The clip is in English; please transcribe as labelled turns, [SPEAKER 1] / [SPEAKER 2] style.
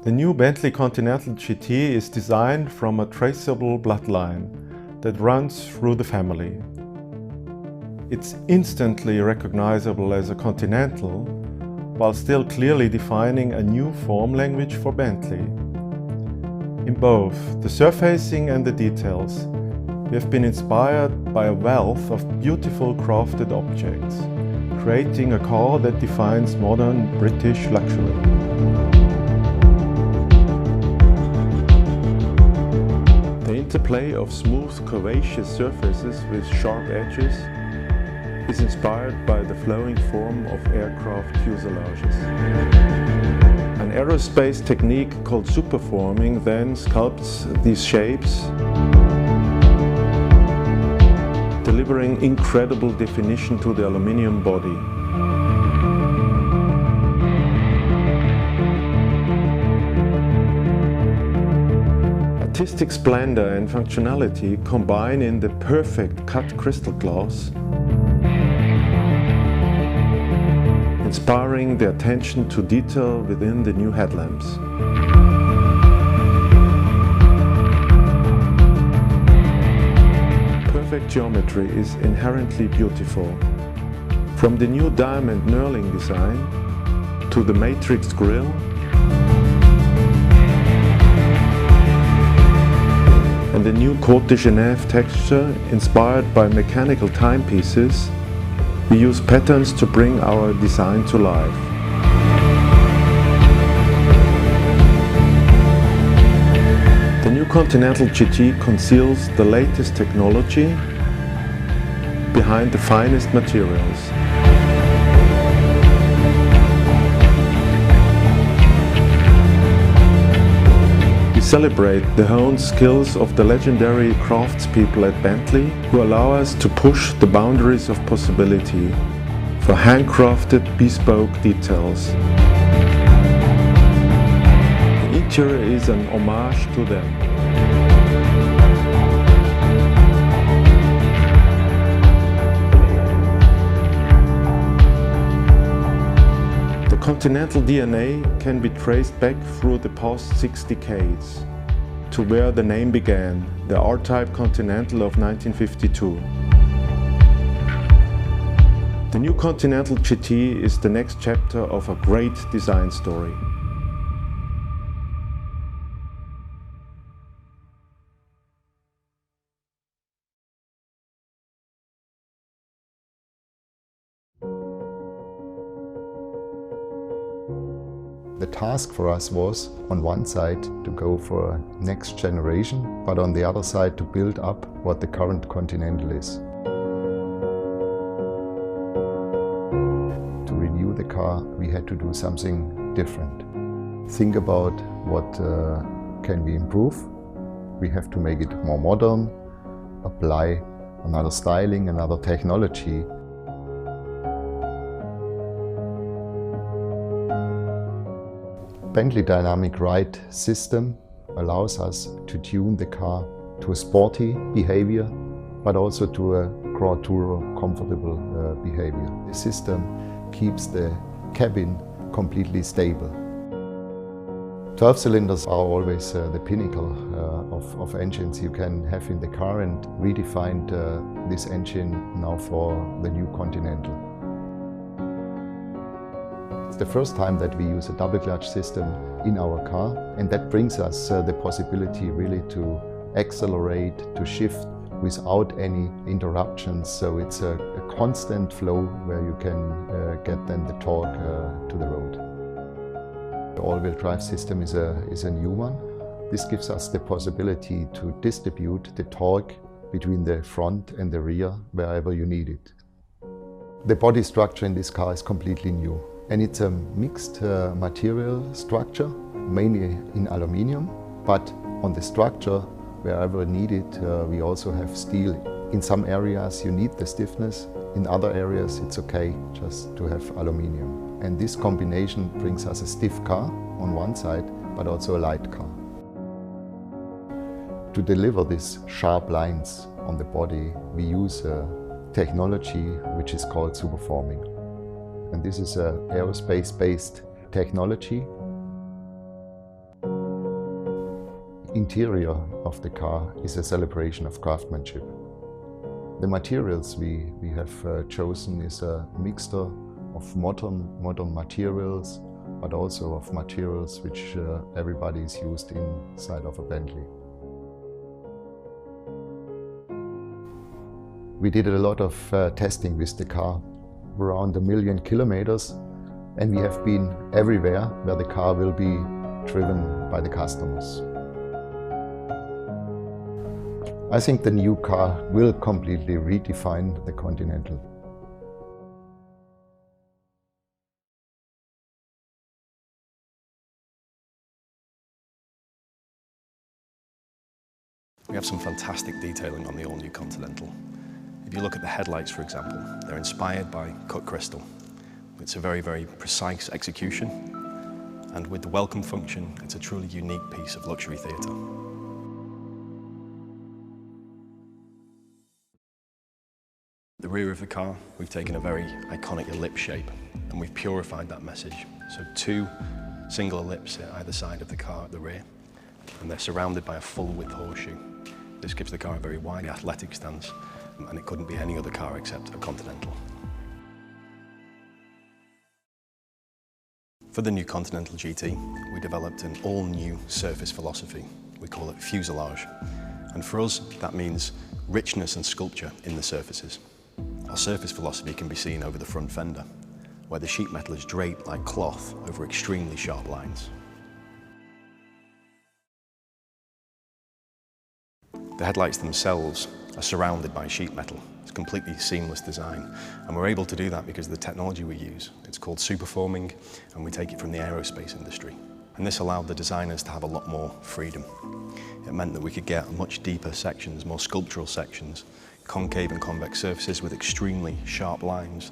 [SPEAKER 1] The new Bentley Continental GT is designed from a traceable bloodline that runs through the family. It's instantly recognizable as a Continental, while still clearly defining a new form language for Bentley. In both the surfacing and the details, we have been inspired by a wealth of beautiful crafted objects, creating a car that defines modern British luxury. The interplay of smooth, curvaceous surfaces with sharp edges is inspired by the flowing form of aircraft fuselages. An aerospace technique called superforming then sculpts these shapes, delivering incredible definition to the aluminium body. Artistic splendor and functionality combine in the perfect cut crystal glass, inspiring the attention to detail within the new headlamps. Perfect geometry is inherently beautiful. From the new diamond knurling design to the matrix grille, and the new Côte de Genève texture inspired by mechanical timepieces, we use patterns to bring our design to life. The new Continental GT conceals the latest technology behind the finest materials. We celebrate the honed skills of the legendary craftspeople at Bentley, who allow us to push the boundaries of possibility for handcrafted, bespoke details. The interior is an homage to them. The Continental DNA can be traced back through the past 6 decades to where the name began, the R-Type Continental of 1952. The new Continental GT is the next chapter of a great design story.
[SPEAKER 2] The task for us was, on one side, to go for a next generation, but on the other side to build up what the current Continental is. To renew the car, we had to do something different. Think about what can we improve. We have to make it more modern, apply another styling, another technology. Bentley Dynamic Ride system allows us to tune the car to a sporty behavior, but also to a Grand Tourer comfortable behavior. The system keeps the cabin completely stable. 12 cylinders are always the pinnacle of engines you can have in the car, and redefined this engine now for the new Continental. It's the first time that we use a double clutch system in our car, and that brings us the possibility really to accelerate, to shift without any interruptions. So it's a constant flow where you can get then the torque to the road. The all-wheel drive system is a new one. This gives us the possibility to distribute the torque between the front and the rear wherever you need it. The body structure in this car is completely new. And it's a mixed material structure, mainly in aluminium, but on the structure, wherever needed, we also have steel. In some areas you need the stiffness, in other areas it's okay just to have aluminium. And this combination brings us a stiff car on one side, but also a light car. To deliver these sharp lines on the body, we use a technology which is called superforming. And this is an aerospace-based technology. interior of the car is a celebration of craftsmanship. The materials we have chosen is a mixture of modern materials, but also of materials which everybody is used inside of a Bentley. We did a lot of testing with the car, around 1 million kilometers, and we have been everywhere where the car will be driven by the customers. I think the new car will completely redefine the Continental.
[SPEAKER 3] We have some fantastic detailing on the all-new Continental. If you look at the headlights, for example, they're inspired by cut crystal. It's a very, very precise execution, and with the welcome function, it's a truly unique piece of luxury theatre. The rear of the car, we've taken a very iconic ellipse shape, and we've purified that message. So 2 single ellipses at either side of the car at the rear, and they're surrounded by a full-width horseshoe. This gives the car a very wide athletic stance, and it couldn't be any other car except a Continental. For the new Continental GT, we developed an all-new surface philosophy. We call it fuselage. And for us, that means richness and sculpture in the surfaces. Our surface philosophy can be seen over the front fender, where the sheet metal is draped like cloth over extremely sharp lines. The headlights themselves are surrounded by sheet metal. It's a completely seamless design, and we're able to do that because of the technology we use. It's called superforming, and we take it from the aerospace industry. And this allowed the designers to have a lot more freedom. It meant that we could get much deeper sections, more sculptural sections, concave and convex surfaces with extremely sharp lines.